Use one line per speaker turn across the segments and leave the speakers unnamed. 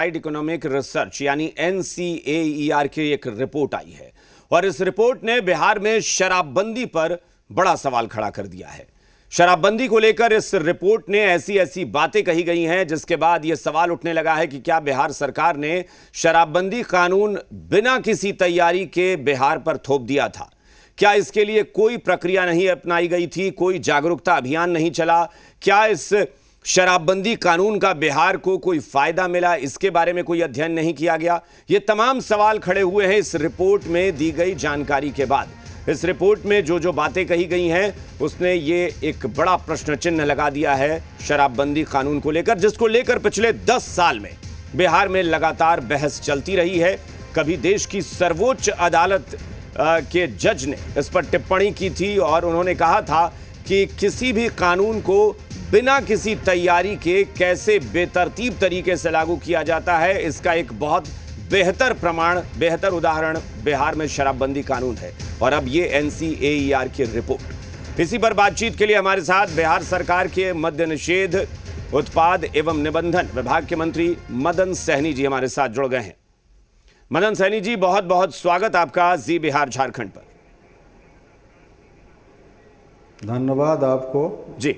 Economic research यानी NCAER की एक रिपोर्ट आई है और इस रिपोर्ट ने बिहार में शराबबंदी पर बड़ा सवाल खड़ा कर दिया है। शराबबंदी को लेकर इस रिपोर्ट ने ऐसी बातें कही गई हैं जिसके बाद यह सवाल उठने लगा है कि क्या बिहार सरकार ने शराबबंदी कानून बिना किसी तैयारी के बिहार पर थोप दिया था? क्या इसके लिए कोई प्रक्रिया नहीं अपनाई गई थी, कोई जागरूकता अभियान नहीं चला? क्या इस शराबबंदी कानून का बिहार को कोई फायदा मिला, इसके बारे में कोई अध्ययन नहीं किया गया? ये तमाम सवाल खड़े हुए हैं इस रिपोर्ट में दी गई जानकारी के बाद। इस रिपोर्ट में जो बातें कही गई हैं उसने ये एक बड़ा प्रश्न चिन्ह लगा दिया है शराबबंदी कानून को लेकर, जिसको लेकर पिछले 10 साल में बिहार में लगातार बहस चलती रही है। कभी देश की सर्वोच्च अदालत के जज ने इस पर टिप्पणी की थी और उन्होंने कहा था कि किसी भी कानून को बिना किसी तैयारी के कैसे बेतरतीब तरीके से लागू किया जाता है, इसका एक बहुत बेहतर प्रमाण, बेहतर उदाहरण बिहार में शराबबंदी कानून है। और अब ये NCAER की रिपोर्ट। इसी पर बातचीत के लिए हमारे साथ बिहार सरकार के मद्य निषेध, उत्पाद एवं निबंधन विभाग के मंत्री मदन सहनी जी हमारे साथ जुड़ गए हैं। मदन सहनी जी, बहुत बहुत स्वागत आपका जी बिहार झारखंड पर।
धन्यवाद आपको
जी।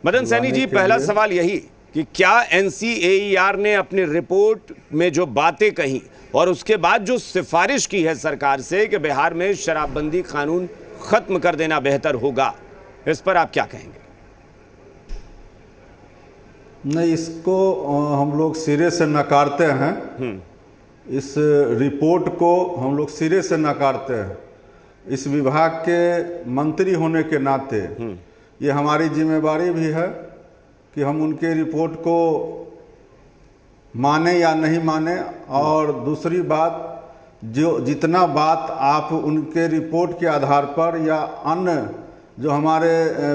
मदन सहनी जी, पहला सवाल यही कि क्या NCAER ने अपनी रिपोर्ट में जो बातें कही और उसके बाद जो सिफारिश की है सरकार से कि बिहार में शराबबंदी कानून खत्म कर देना बेहतर होगा, इस पर आप क्या कहेंगे?
नहीं, इसको हम लोग सिरे से नकारते हैं। इस रिपोर्ट को हम लोग सिरे से नकारते हैं। इस विभाग के मंत्री होने के नाते ये हमारी जिम्मेदारी भी है कि हम उनके रिपोर्ट को माने या नहीं माने। और दूसरी बात, जो जितना बात आप उनके रिपोर्ट के आधार पर या अन्य जो हमारे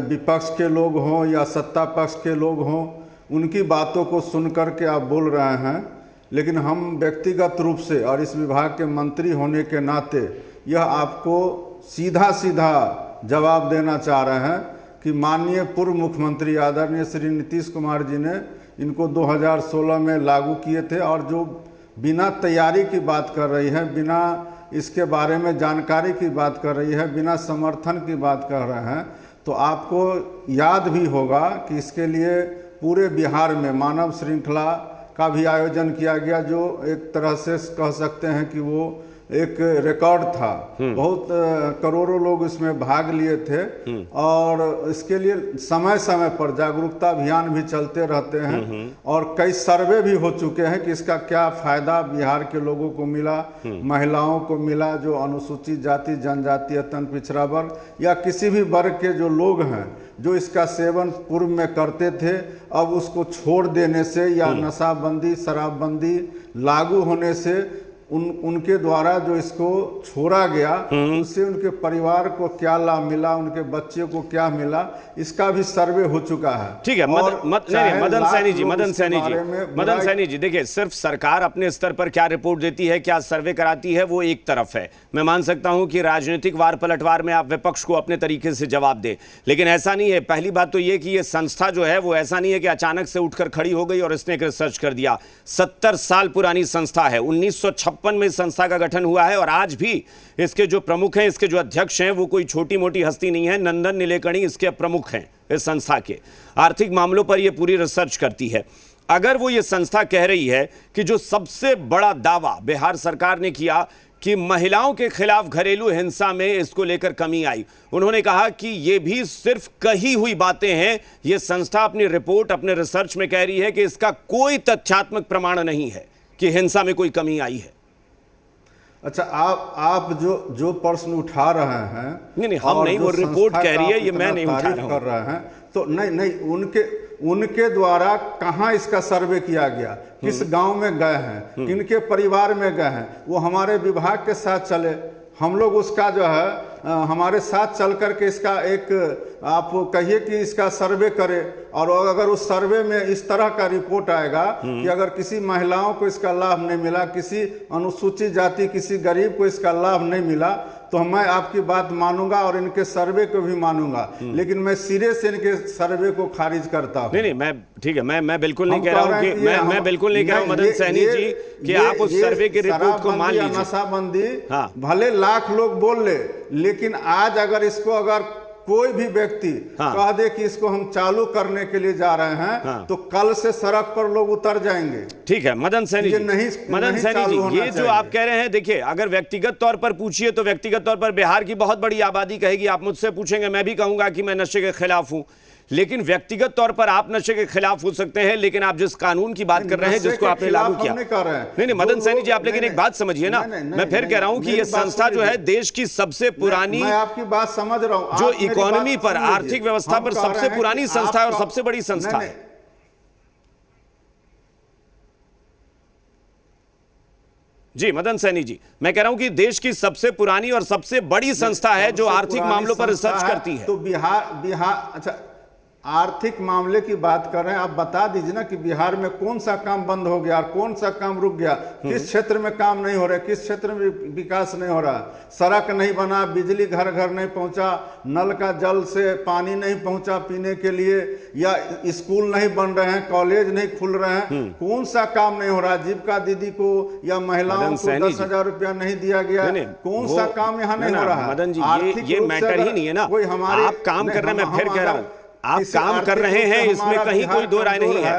विपक्ष के लोग हों या सत्ता पक्ष के लोग हों, उनकी बातों को सुन कर के आप बोल रहे हैं, लेकिन हम व्यक्तिगत रूप से और इस विभाग के मंत्री होने के नाते यह आपको सीधा जवाब देना चाह रहे हैं कि माननीय पूर्व मुख्यमंत्री आदरणीय श्री नीतीश कुमार जी ने इनको 2016 में लागू किए थे और जो बिना तैयारी की बात कर रही है, बिना इसके बारे में जानकारी की बात कर रही है, बिना समर्थन की बात कर रहे हैं, तो आपको याद भी होगा कि इसके लिए पूरे बिहार में मानव श्रृंखला का भी आयोजन किया गया, जो एक तरह से कह सकते हैं कि वो एक रिकॉर्ड था। बहुत करोड़ों लोग इसमें भाग लिए थे और इसके लिए समय समय पर जागरूकता अभियान भी चलते रहते हैं और कई सर्वे भी हो चुके हैं कि इसका क्या फायदा बिहार के लोगों को मिला, महिलाओं को मिला, जो अनुसूचित जाति, जनजाति, अत्यंत पिछड़ा वर्ग या किसी भी वर्ग के जो लोग हैं जो इसका सेवन पूर्व में करते थे, अब उसको छोड़ देने से या नशाबंदी, शराबबंदी लागू होने से उनके द्वारा जो इसको छोड़ा गया उससे उनके परिवार को क्या लाभ मिला, उनके बच्चे को क्या मिला, इसका भी सर्वे हो चुका है।
ठीक है। मदन सैनी जी, देखिए, सिर्फ सरकार अपने स्तर पर क्या रिपोर्ट देती है, क्या सर्वे कराती है, वो एक तरफ है। मैं मान सकता हूं कि राजनीतिक वार पलटवार में आप विपक्ष को अपने तरीके से जवाब दे, लेकिन ऐसा नहीं है। पहली बात तो ये कि ये संस्था जो है वो ऐसा नहीं है कि अचानक से उठकर खड़ी हो गई और इसने एक रिसर्च कर दिया। 70 साल पुरानी संस्था है। 1956 में संस्था का गठन हुआ है और आज भी इसके जो प्रमुख हैं, इसके जो अध्यक्ष हैं, वो कोई छोटी मोटी हस्ती नहीं है। नंदन नीलेकणी इसके प्रमुख हैं। इस संस्था के आर्थिक मामलों पर यह पूरी रिसर्च करती है। अगर वो ये संस्था कह रही है कि जो सबसे बड़ा दावा बिहार सरकार ने किया कि महिलाओं के खिलाफ घरेलू हिंसा में इसको लेकर कमी आई, उन्होंने कहा कि ये भी सिर्फ कही हुई बातें हैं। ये संस्था अपनी रिपोर्ट, अपने रिसर्च में कह रही है कि इसका कोई तथ्यात्मक प्रमाण नहीं है कि हिंसा में कोई कमी आई है।
अच्छा, आप जो प्रश्न उठा रहे हैं,
नहीं, हम नहीं, वो रिपोर्ट कह रही है, ये मैं नहीं उठा रहा हूं।
कर रहे हैं तो नहीं, उनके द्वारा कहाँ इसका सर्वे किया गया, किस गांव में गए हैं, किनके परिवार में गए हैं, वो हमारे विभाग के साथ चले। हम लोग उसका जो है हमारे साथ चल करके इसका एक आप कहिए कि इसका सर्वे करें। और अगर उस सर्वे में इस तरह का रिपोर्ट आएगा कि अगर किसी महिलाओं को इसका लाभ नहीं मिला, किसी अनुसूचित जाति, किसी गरीब को इसका लाभ नहीं मिला, तो मैं आपकी बात मानूंगा और इनके सर्वे को भी मानूंगा, लेकिन मैं सिरे से इनके सर्वे को खारिज करता हूं।
नहीं, मैं ठीक है, मैं बिल्कुल नहीं कह रहा हूं कि मैं बिल्कुल नहीं कह रहा हूं मदन सैनी जी कि आप उस सर्वे की रिपोर्ट को मान लीजिए।
नशाबंदी
हाँ।
भले लाख लोग बोल ले, लेकिन आज अगर इसको अगर कोई भी व्यक्ति कह दे कि इसको हम चालू करने के लिए जा रहे हैं, तो कल से सड़क पर लोग उतर जाएंगे।
ठीक है मदन सैनी जी, मदन सैनी जी, ये जो आप कह रहे हैं, देखिए अगर व्यक्तिगत तौर पर पूछिए तो व्यक्तिगत तौर पर बिहार की बहुत बड़ी आबादी कहेगी, आप मुझसे पूछेंगे मैं भी कहूंगा कि मैं नशे के खिलाफ हूं, लेकिन व्यक्तिगत तौर पर आप नशे के खिलाफ हो सकते हैं, लेकिन आप जिस कानून की बात कर रहे हैं जिसको आपने लागू किया, नहीं मदन सैनी जी, आप लेकिन एक बात समझिए ना, मैं फिर कह रहा हूं कि ये संस्था जो है देश की सबसे पुरानी,
मैं आपकी बात समझ रहा हूं,
जो इकोनॉमी पर, आर्थिक व्यवस्था पर सबसे पुरानी संस्था है और सबसे बड़ी संस्था है। जी मदन सैनी जी, मैं कह रहा हूं कि देश की सबसे पुरानी और सबसे बड़ी संस्था है जो आर्थिक मामलों पर रिसर्च करती है।
तो बिहार अच्छा, आर्थिक मामले की बात कर रहे हैं, आप बता दीजिए ना कि बिहार में कौन सा काम बंद हो गया और कौन सा काम रुक गया, किस क्षेत्र में काम नहीं हो रहा है, किस क्षेत्र में विकास नहीं हो रहा, सड़क नहीं बना, बिजली घर घर नहीं पहुंचा, नल का जल से पानी नहीं पहुंचा पीने के लिए, या स्कूल नहीं बन रहे हैं, कॉलेज नहीं खुल रहे हैं, कौन सा काम नहीं हो रहा, जीविका दीदी को या महिलाओं को 10,000 रुपया नहीं दिया गया, कौन सा काम यहाँ नहीं हो रहा।
मदन जी, ये मैटर ही नहीं है ना, आप काम कर रहे हैं, मैं फिर कह रहा हूं आप काम कर रहे हैं, इसमें कहीं कोई दो राय नहीं है।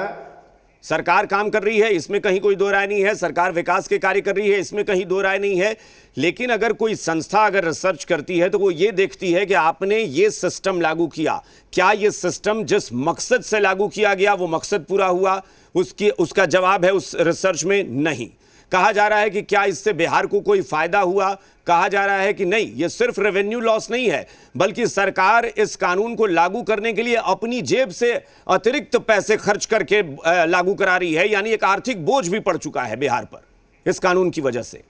सरकार काम कर रही है, इसमें कहीं कोई दो राय नहीं है, सरकार विकास के कार्य कर रही है, इसमें कहीं दो राय नहीं है, लेकिन अगर कोई संस्था अगर रिसर्च करती है तो वो ये देखती है कि आपने ये सिस्टम लागू किया, क्या ये सिस्टम जिस मकसद से लागू किया गया वो मकसद पूरा हुआ, उसका जवाब है उस रिसर्च में नहीं। कहा जा रहा है कि क्या इससे बिहार को कोई फायदा हुआ, कहा जा रहा है कि नहीं, ये सिर्फ रेवेन्यू लॉस नहीं है, बल्कि सरकार इस कानून को लागू करने के लिए अपनी जेब से अतिरिक्त पैसे खर्च करके लागू करा रही है, यानी एक आर्थिक बोझ भी पड़ चुका है बिहार पर इस कानून की वजह से।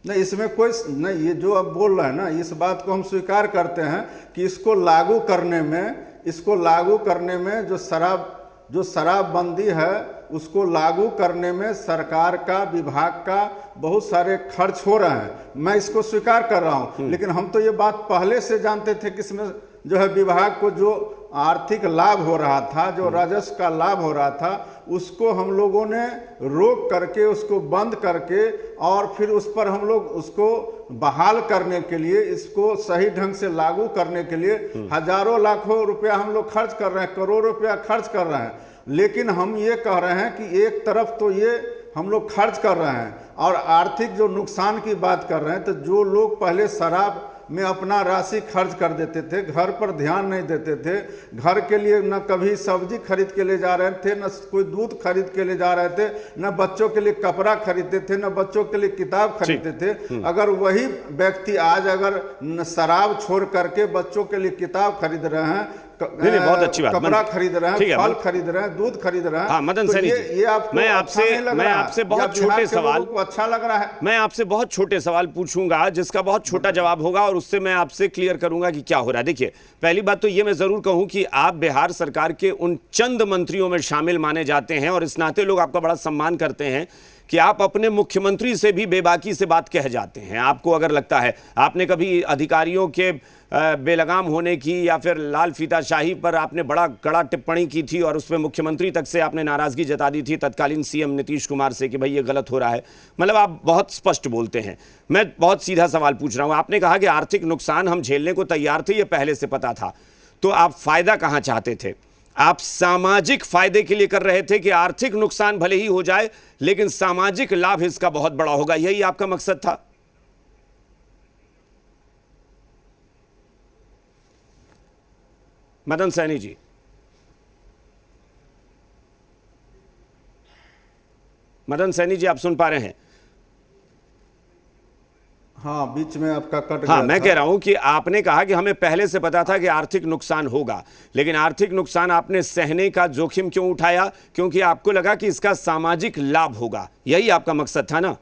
नहीं, इसमें कोई नहीं, ये जो आप बोल रहे हैं ना, इस बात को हम स्वीकार करते हैं कि इसको लागू करने में जो शराबबंदी है उसको लागू करने में सरकार का, विभाग का बहुत सारे खर्च हो रहे हैं, मैं इसको स्वीकार कर रहा हूं, लेकिन हम तो ये बात पहले से जानते थे कि इसमें जो है विभाग को जो आर्थिक लाभ हो रहा था, जो राजस्व का लाभ हो रहा था, उसको हम लोगों ने रोक करके, उसको बंद करके, और फिर उस पर हम लोग उसको बहाल करने के लिए, इसको सही ढंग से लागू करने के लिए हजारों लाखों रुपया हम लोग खर्च कर रहे हैं, करोड़ों रुपया खर्च कर रहे हैं। लेकिन हम ये कह रहे हैं कि एक तरफ तो ये हम लोग खर्च कर रहे हैं और आर्थिक जो नुकसान की बात कर रहे हैं, तो जो लोग पहले शराब में अपना राशि खर्च कर देते थे, घर पर ध्यान नहीं देते थे, घर के लिए न कभी सब्जी खरीद के ले जा रहे थे, न कोई दूध खरीद के ले जा रहे थे, न बच्चों के लिए कपड़ा खरीदते थे, न बच्चों के लिए किताब खरीदते थे। अगर वही व्यक्ति आज अगर शराब छोड़ करके बच्चों के लिए किताब खरीद रहे हैं,
नहीं, बहुत अच्छी बात,
कपड़ा खरीद रहे हैं, फल खरीद रहे हैं, दूध खरीद रहे हैं,
हाँ मदन सैनी जी,
ये आपको
मैं आपसे बहुत छोटे सवाल,
अच्छा लग रहा है,
मैं आपसे बहुत छोटे सवाल पूछूंगा जिसका बहुत छोटा जवाब होगा और उससे मैं आपसे क्लियर करूंगा कि क्या हो रहा है। देखिए, पहली बात तो ये मैं जरूर कहूं कि आप बिहार सरकार के उन चंद मंत्रियों में शामिल माने जाते हैं और इस नाते लोग आपका बड़ा सम्मान करते हैं कि आप अपने मुख्यमंत्री से भी बेबाकी से बात कह जाते हैं। आपको अगर लगता है, आपने कभी अधिकारियों के बेलगाम होने की या फिर लाल फीताशाही पर आपने बड़ा कड़ा टिप्पणी की थी और उसमें मुख्यमंत्री तक से आपने नाराजगी जता दी थी तत्कालीन सीएम नीतीश कुमार से कि भाई ये गलत हो रहा है, मतलब आप बहुत स्पष्ट बोलते हैं। मैं बहुत सीधा सवाल पूछ रहा हूं, आपने कहा कि आर्थिक नुकसान हम झेलने को तैयार थे, ये पहले से पता था, तो आप फायदा कहां चाहते थे? आप सामाजिक फायदे के लिए कर रहे थे कि आर्थिक नुकसान भले ही हो जाए लेकिन सामाजिक लाभ इसका बहुत बड़ा होगा, यही आपका मकसद था? मदन सैनी जी, मदन सैनी जी, आप सुन पा रहे हैं?
हाँ, बीच में आपका कट
हाँ,
गया
मैं
था।
कह रहा हूं कि आपने कहा कि हमें पहले से पता था कि आर्थिक नुकसान होगा, लेकिन आर्थिक नुकसान आपने सहने का जोखिम क्यों उठाया? क्योंकि आपको लगा कि इसका सामाजिक लाभ होगा, यही आपका मकसद था ना?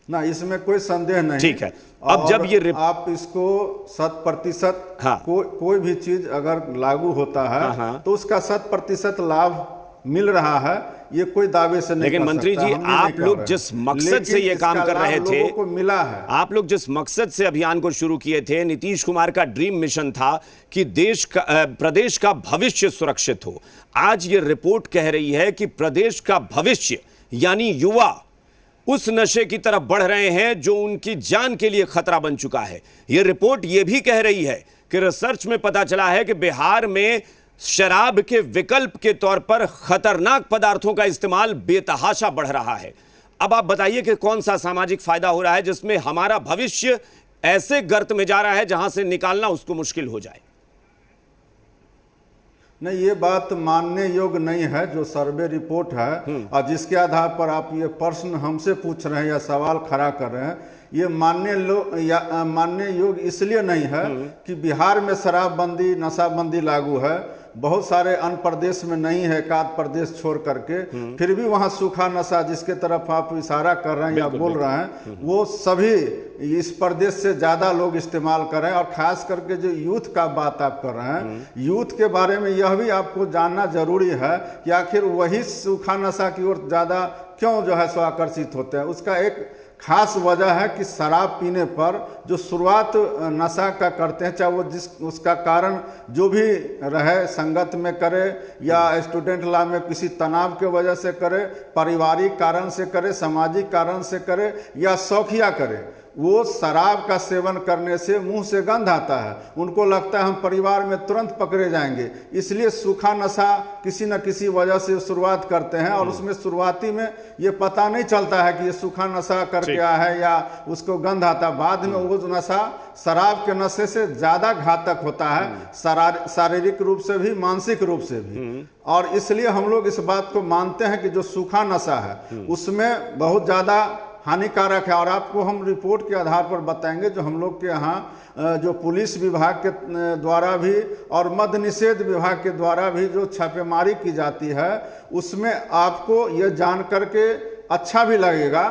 ना, इसमें कोई संदेह नहीं।
ठीक है, अब जब ये
आप इसको 100%
हाँ,
कोई भी चीज अगर लागू होता है
हाँ,
तो उसका 100% लाभ मिल रहा है, ये कोई दावे से नहीं
लेकिन
कर
मंत्री
सकता,
जी,
हम भी नहीं
आप
कर
लोग
रहे
जिस
हैं।
मकसद से
लेकिन
ये काम
इसका
कर रहे
लाभ
थे,
लोगों को मिला है।
आप लोग जिस मकसद से अभियान को शुरू किए थे, नीतीश कुमार का ड्रीम मिशन था कि देश का प्रदेश का भविष्य सुरक्षित हो। आज ये रिपोर्ट कह रही है कि प्रदेश का भविष्य यानी युवा उस नशे की तरफ बढ़ रहे हैं जो उनकी जान के लिए खतरा बन चुका है। यह रिपोर्ट यह भी कह रही है कि रिसर्च में पता चला है कि बिहार में शराब के विकल्प के तौर पर खतरनाक पदार्थों का इस्तेमाल बेतहाशा बढ़ रहा है। अब आप बताइए कि कौन सा सामाजिक फायदा हो रहा है जिसमें हमारा भविष्य ऐसे गर्त में जा रहा है जहां से निकालना उसको मुश्किल हो जाए।
नहीं, ये बात मानने योग्य नहीं है जो सर्वे रिपोर्ट है और जिसके आधार पर आप ये प्रश्न हमसे पूछ रहे हैं या सवाल खड़ा कर रहे हैं, ये मानने योग्य इसलिए नहीं है कि बिहार में शराबबंदी नशाबंदी लागू है, बहुत सारे अन्य प्रदेश में नहीं है, एकाध प्रदेश छोड़ करके, फिर भी वहाँ सूखा नशा जिसके तरफ आप इशारा कर रहे हैं या बोल रहे हैं, वो सभी इस प्रदेश से ज़्यादा लोग इस्तेमाल कर रहे हैं। और ख़ास करके जो यूथ का बात आप कर रहे हैं, यूथ के बारे में यह भी आपको जानना जरूरी है कि आखिर वही सूखा नशा की ओर ज़्यादा क्यों जो है सो आकर्षित होते हैं। उसका एक खास वजह है कि शराब पीने पर जो शुरुआत नशा का करते हैं, चाहे वो उसका कारण जो भी रहे, संगत में करे या स्टूडेंट लाइफ में किसी तनाव के वजह से करे, पारिवारिक कारण से करे, सामाजिक कारण से करे या शौकिया करे, वो शराब का सेवन करने से मुंह से गंध आता है, उनको लगता है हम परिवार में तुरंत पकड़े जाएंगे, इसलिए सूखा नशा किसी न किसी वजह से शुरुआत करते हैं। और उसमें शुरुआती में ये पता नहीं चलता है कि ये सूखा नशा करके आया है या उसको गंध आता, बाद में वो नशा शराब के नशे से ज़्यादा घातक होता है, शारीरिक रूप से भी मानसिक रूप से भी। और इसलिए हम लोग इस बात को मानते हैं कि जो सूखा नशा है उसमें बहुत ज़्यादा हानिकारक है। और आपको हम रिपोर्ट के आधार पर बताएंगे, जो हम लोग के यहाँ जो पुलिस विभाग के द्वारा भी और मद्य निषेध विभाग के द्वारा भी जो छापेमारी की जाती है, उसमें आपको ये जान करके अच्छा भी लगेगा।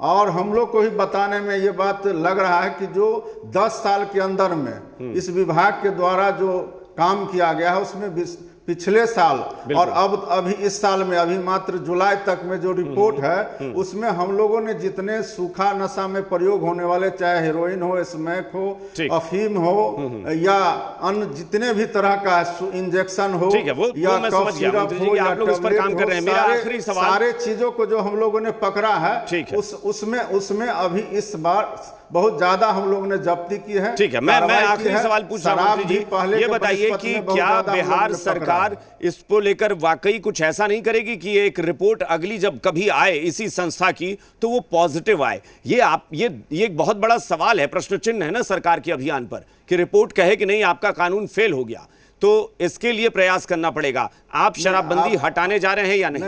और हम लोग को भी बताने में ये बात लग रहा है कि जो 10 साल के अंदर में इस विभाग के द्वारा जो काम किया गया है, उसमें पिछले साल और अब अभी इस साल में अभी मात्र जुलाई तक में जो रिपोर्ट है, उसमें हम लोगों ने जितने सूखा नशा में प्रयोग होने वाले, चाहे हेरोइन हो, स्मैक हो, अफीम हो या अन्य जितने भी तरह का इंजेक्शन हो या कफ सिरप हो या टैबलेट हो, सारे चीजों को जो हम लोगों ने पकड़ा है, उसमें अभी इस बार बहुत ज्यादा हम लोगों ने जब्ती की है।
ठीक है, मैं आखिरी सवाल पूछ रहा हूं जी, ये बताइए कि क्या बिहार सरकार इसको लेकर वाकई कुछ ऐसा नहीं करेगी कि एक रिपोर्ट अगली जब कभी आए इसी संस्था की तो वो पॉजिटिव आए? ये एक बहुत बड़ा सवाल है, प्रश्न चिन्ह है ना सरकार के अभियान पर, कि रिपोर्ट कहे कि नहीं आपका कानून फेल हो गया, तो इसके लिए प्रयास करना पड़ेगा। आप शराबबंदी हटाने जा रहे हैं या नहीं?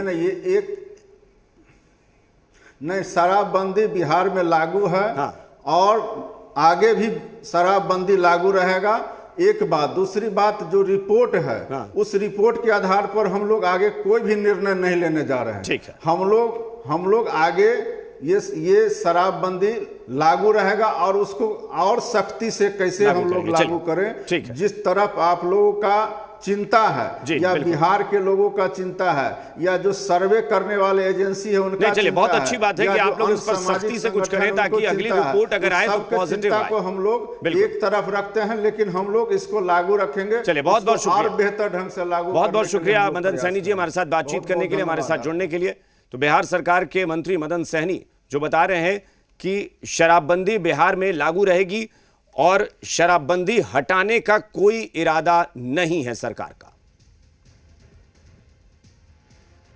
नहीं, शराबबंदी बिहार में लागू है। हाँ। और आगे भी शराबबंदी लागू रहेगा, एक बात। दूसरी बात, जो रिपोर्ट है, हाँ, उस रिपोर्ट के आधार पर हम लोग आगे कोई भी निर्णय नहीं लेने जा रहे हैं।
ठीक है।
हम लोग आगे ये शराबबंदी लागू रहेगा और उसको और सख्ती से कैसे हम लोग लागू करें, जिस तरफ आप लोगों का चिंता है या बिहार के लोगों का चिंता है या जो सर्वे करने वाले एजेंसी है उनका चिंता है।
बहुत अच्छी बात है कि आप लोग इस पर सख्ती से कुछ करें ताकि अगली रिपोर्ट अगर आए तो पॉजिटिव आए।
को हम लोग एक तरफ रखते हैं, लेकिन हम लोग इसको लागू रखेंगे।
चलिए, बहुत बहुत शुक्रिया,
और बेहतर ढंग से लागू।
बहुत बहुत शुक्रिया मदन सैनी जी हमारे साथ बातचीत करने के लिए, हमारे साथ जुड़ने के लिए। तो बिहार सरकार के मंत्री मदन सहनी जो बता रहे हैं कि शराबबंदी बिहार में लागू रहेगी और शराबबंदी हटाने का कोई इरादा नहीं है सरकार का।